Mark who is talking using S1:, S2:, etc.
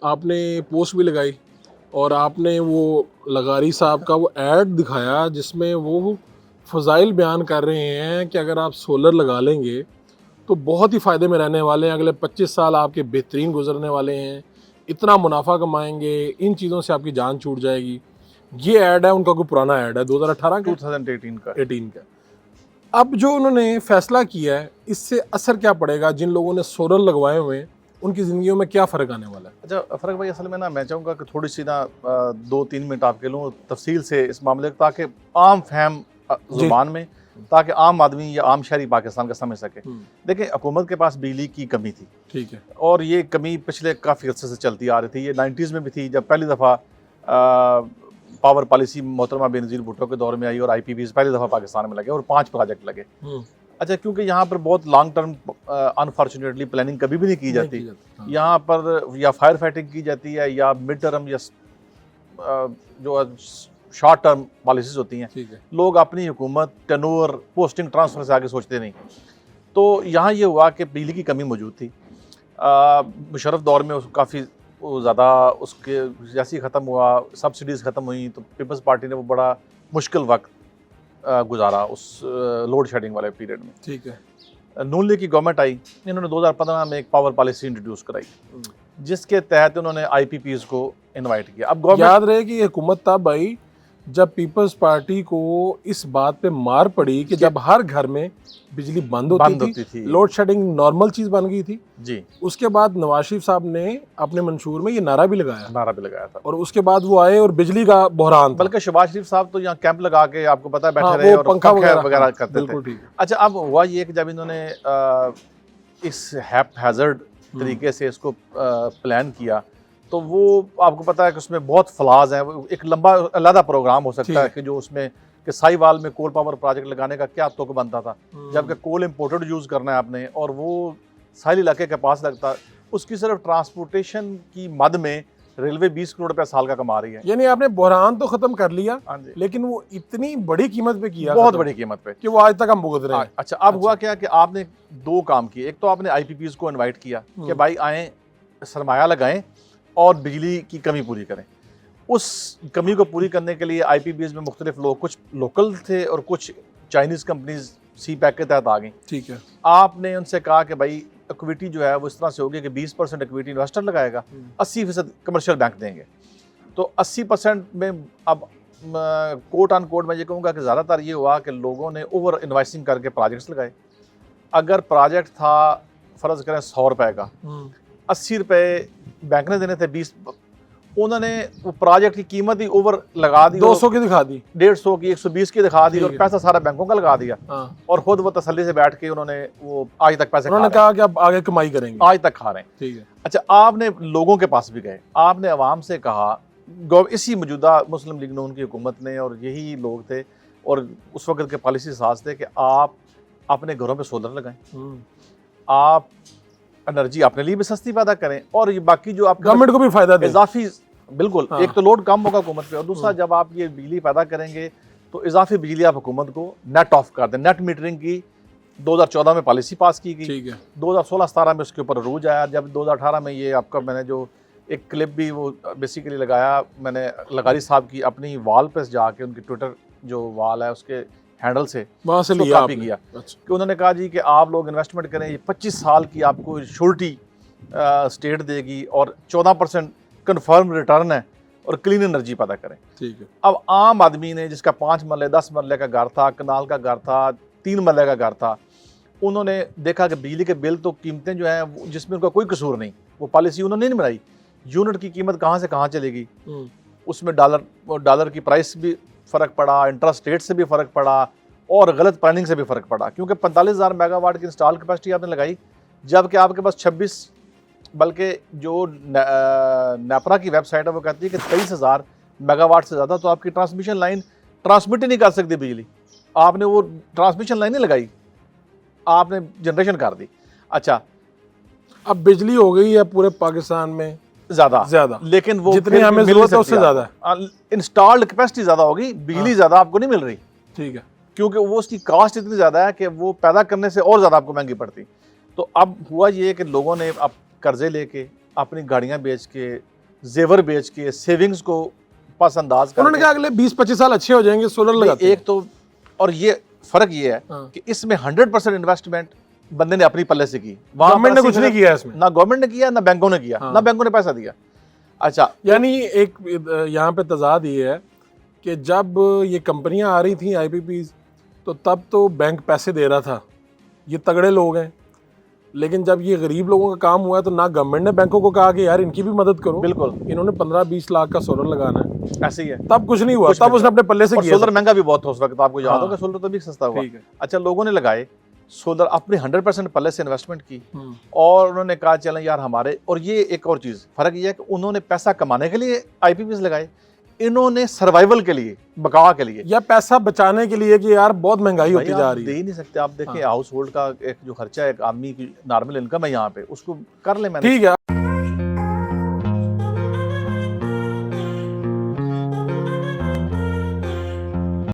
S1: आपने पोस्ट भी लगाई और आपने वो लगारी साहब का वो ऐड दिखाया जिसमें वो फ़ज़ाइल बयान कर रहे हैं कि अगर आप सोलर लगा लेंगे तो बहुत ही फ़ायदे में रहने वाले हैं, अगले 25 साल आपके बेहतरीन गुजरने वाले हैं, इतना मुनाफा कमाएंगे, इन चीज़ों से आपकी जान छूट जाएगी। ये ऐड है उनका, कोई पुराना ऐड है 2018 का
S2: 2018 का।
S1: 18 का। अब जो उन्होंने फैसला किया है इससे असर क्या पड़ेगा, जिन लोगों ने सोलर लगवाए हुए हैं उनकी ज़िंदगियों में क्या फ़र्क आने वाला है?
S2: अच्छा फ़र्क भाई, असल में ना मैं चाहूँगा कि थोड़ी सी ना 2-3 मिनट आपके लूँ तफसील से इस मामले को, ताकि आम फहम ज़ुबान में, ताकि आम आदमी या आम शहरी पाकिस्तान का समझ सके। देखिए, हुकूमत के पास बिजली की कमी थी,
S1: ठीक है,
S2: और ये कमी पिछले काफ़ी अर्से से चलती आ रही थी। ये 90s में भी थी, जब पहली दफ़ा पावर पॉलिसी मोहतरमा बेनज़ीर भुट्टो के दौर में आई और IPPs पहली दफ़ा पाकिस्तान में लगे और 5 प्रोजेक्ट लगे। अच्छा, क्योंकि यहाँ पर बहुत लॉन्ग टर्म अनफॉर्चुनेटली प्लानिंग कभी भी नहीं की जाती। यहाँ पर या फायर फाइटिंग की जाती है या मिड टर्म या जो शॉर्ट टर्म पॉलिसीज होती हैं। लोग अपनी हुकूमत टेनोवर पोस्टिंग ट्रांसफ़र से आगे सोचते नहीं। तो यहाँ ये हुआ कि बिजली की कमी मौजूद थी। मुशर्रफ दौर में काफ़ी ज़्यादा उसके जैसे ही ख़त्म हुआ, सब्सिडीज़ ख़त्म हुई, तो पीपल्स पार्टी ने वो बड़ा मुश्किल वक्त गुजारा उस लोड शेडिंग वाले पीरियड में।
S1: ठीक है।
S2: नून लीग की गवर्नमेंट आई, इन्होंने 2015 में एक पावर पॉलिसी इंट्रोड्यूस कराई, जिसके तहत उन्होंने IPPs को इनवाइट किया। अब गवर्नमेंट,
S1: याद रहे कि ये हुकूमत तब आई जब पीपल्स पार्टी को इस बात पे मार पड़ी कि जब हर घर में बिजली बंद होती थी, लोड शेडिंग नॉर्मल चीज़ बन गई थी
S2: जी।
S1: उसके बाद नवाज शरीफ साहब ने अपने मंशूर में ये नारा भी लगाया
S2: था,
S1: और उसके बाद वो आए और बिजली का बहरान था।
S2: बल्कि शहबाज शरीफ साहब तो यहाँ कैंप लगा के आपको पता है बैठे रहे और
S1: पंखा वगैरह
S2: करते थे। अच्छा, अब हुआ ये कि जब इन्होंने इस हैप्पैज़र्ड तरीके से इसको प्लान किया, तो वो आपको पता है कि उसमें बहुत फ्लॉज हैं। एक लंबा अलग प्रोग्राम हो सकता है कि जो उसमें कि साहिवाल में कोल पावर प्रोजेक्ट लगाने का क्या तुक बनता था, जबकि कोल इंपोर्टेड यूज़ करना है आपने और वो साहिल इलाके के पास लगता, उसकी सिर्फ ट्रांसपोर्टेशन की मद में रेलवे 20 करोड़ रुपया साल का कमा रही है।
S1: यानी आपने बहरान तो खत्म कर लिया, लेकिन वो इतनी बड़ी कीमत पे किया,
S2: बहुत बड़ी कीमत पे,
S1: कि वो आज तक हम भुगत रहे हैं।
S2: अच्छा, अब हुआ क्या कि आपने 2 काम किए। एक तो आपने IPPs को इनवाइट किया कि भाई आएँ, सरमाया लगाएं और बिजली की कमी पूरी करें। उस कमी को पूरी करने के लिए IPPs में मुख्तलिफ लोग, कुछ लोकल थे और कुछ चाइनीज़ कंपनीज CPEC के तहत आ गई। ठीक है। आपने उनसे कहा कि भाई इक्विटी जो है वो इस तरह से होगी कि 20% इक्विटी इन्वेस्टर लगाएगा, 80% कमर्शियल बैंक देंगे। तो 80% में अब कोट ऑन कोट मैं ये कहूँगा कि ज़्यादातर ये हुआ कि लोगों ने ओवर इन्वेस्टिंग करके प्रोजेक्ट्स लगाए। अगर प्रोजेक्ट था फ़र्ज़ करें 100 रुपये का, 80 रुपये बैंक ने देने थे, 20 उन्होंने वो प्रोजेक्ट की कीमत ही ओवर लगा दी,
S1: 200 की दिखा दी,
S2: 150 की, 120 की दिखा दी और पैसा सारा बैंकों का लगा दिया। और खुद वो तसल्ली से बैठ के उन्होंने वो आज तक पैसे,
S1: उन्होंने कहा कि अब आगे कमाई करेंगे,
S2: आज तक खा रहे हैं। ठीक है। अच्छा, आपने लोगों के पास भी गए, आपने अवाम से कहा, इसी मौजूदा मुस्लिम लीग नून की हुकूमत ने, और यही लोग थे और उस वक्त के पॉलिसी साज थे कि आप अपने घरों पर सोलर लगाएं, आप एनर्जी अपने लिए भी सस्ती पैदा करें और ये बाकी जो आप
S1: गवर्नमेंट को भी फायदा दे,
S2: इजाफी, बिल्कुल। एक तो लोड कम होगा हुकूमत पे, और दूसरा जब आप ये बिजली पैदा करेंगे तो इजाफी बिजली आप हुकूमत को नेट ऑफ कर दें। नेट मीटरिंग की 2014 में पॉलिसी पास की गई, 2016-17 में उसके ऊपर रूज आया। जब 2018 में ये आपका, मैंने जो एक क्लिप भी वो बेसिकली लगाया, मैंने लगारी साहब की अपनी वॉल पर जाके उनकी ट्विटर जो वॉल है उसके हैंडल से वहाँ से कॉपी किया। अच्छा। कि उन्होंने कहा जी कि आप लोग इन्वेस्टमेंट करें, ये 25 साल की आपको श्योरिटी स्टेट देगी और 14% कन्फर्म रिटर्न है और क्लीन एनर्जी पैदा करें। ठीक है। अब आम आदमी ने, जिसका 5 मरले 10 मरले का घर था, कनाल का घर था, 3 मरले का घर था, उन्होंने देखा कि बिजली के बिल तो कीमतें जो हैं जिसमें उनका कोई कसूर नहीं, वो पॉलिसी उन्होंने नहीं बनाई। यूनिट की कीमत कहाँ से कहाँ चलेगी, उसमें डॉलर की प्राइस भी फ़र्क पड़ा, इंटरेस्ट रेट से भी फ़र्क पड़ा और गलत प्लानिंग से भी फ़र्क पड़ा। क्योंकि 45,000 मेगावाट की इंस्टॉल कैपेसिटी आपने लगाई, जबकि आपके पास 26, बल्कि जो नेपरा की वेबसाइट है वो कहती है कि 23,000 मेगावाट से ज़्यादा तो आपकी ट्रांसमिशन लाइन ट्रांसमिट ही नहीं कर सकती बिजली। आपने वो ट्रांसमिशन लाइन नहीं लगाई, आपने जनरेशन कर दी। अच्छा, अब बिजली हो गई है पूरे पाकिस्तान में ज़्यादा, लेकिन वो जितनी हमें ज़रूरत है उससे ज़्यादा, इंस्टॉल्ड कैपेसिटी ज़्यादा होगी, बिजली ज़्यादा आपको नहीं मिल रही। ठीक है। क्योंकि वो उसकी कास्ट इतनी ज़्यादा है कि वो पैदा करने से और ज़्यादा आपको महंगी पड़ती। तो अब हुआ ये कि लोगों ने अब कर्जे लेके अपनी गाड़ियां बेच के, जेवर बेच के, सेविंग्स को पासअंदाज कर,
S1: उन्होंने कहा अगले 20-25 साल अच्छे हो जाएंगे सोलर लगाते
S2: एक तो, और ये फर्क ये है कि इसमें 100% इन्वेस्टमेंट बंदे ने अपनी पल्ले से की,
S1: गवर्नमेंट ने कुछ नहीं किया इसमें,
S2: ना गवर्नमेंट ने किया ना बैंकों ने किया, ना बैंकों ने पैसा दिया। अच्छा,
S1: यानी एक यहाँ पे तजाद ये है कि जब ये कंपनियां आ रही थी आईपीपीज, तो तब तो बैंक पैसे दे रहा था, ये तगड़े लोग हैं, लेकिन जब ये गरीब लोगों का काम हुआ है तो ना गवर्नमेंट ने बैंकों को कहा कि यार इनकी भी मदद करो,
S2: बिल्कुल,
S1: इन्होंने 15-20 लाख का सोलर लगाना है,
S2: ऐसे ही है,
S1: तब कुछ नहीं हुआ, तब उसने अपने पल्ले से किया।
S2: सोलर महंगा भी बहुत था उस वक्त, आपको याद होगा, सोलर तो भी सस्ता हुआ। अच्छा, लोगों ने लगाए सोलर, अपने 100% पल्ले से इन्वेस्टमेंट की, और उन्होंने कहा चलें यार हमारे, और ये एक और चीज़ फर्क ये है कि उन्होंने पैसा कमाने के लिए आईपीपीज लगाए, इन्होंने सर्वाइवल के लिए, बकावा के लिए, या
S1: पैसा बचाने के लिए कि यार बहुत महंगाई होती जा रही है,
S2: दे ही नहीं सकते। आप देखें हाउस होल्ड का एक जो खर्चा है, एक आदमी की नॉर्मल इनकम है यहाँ पे, उसको कर ले मैंने,
S1: ठीक है।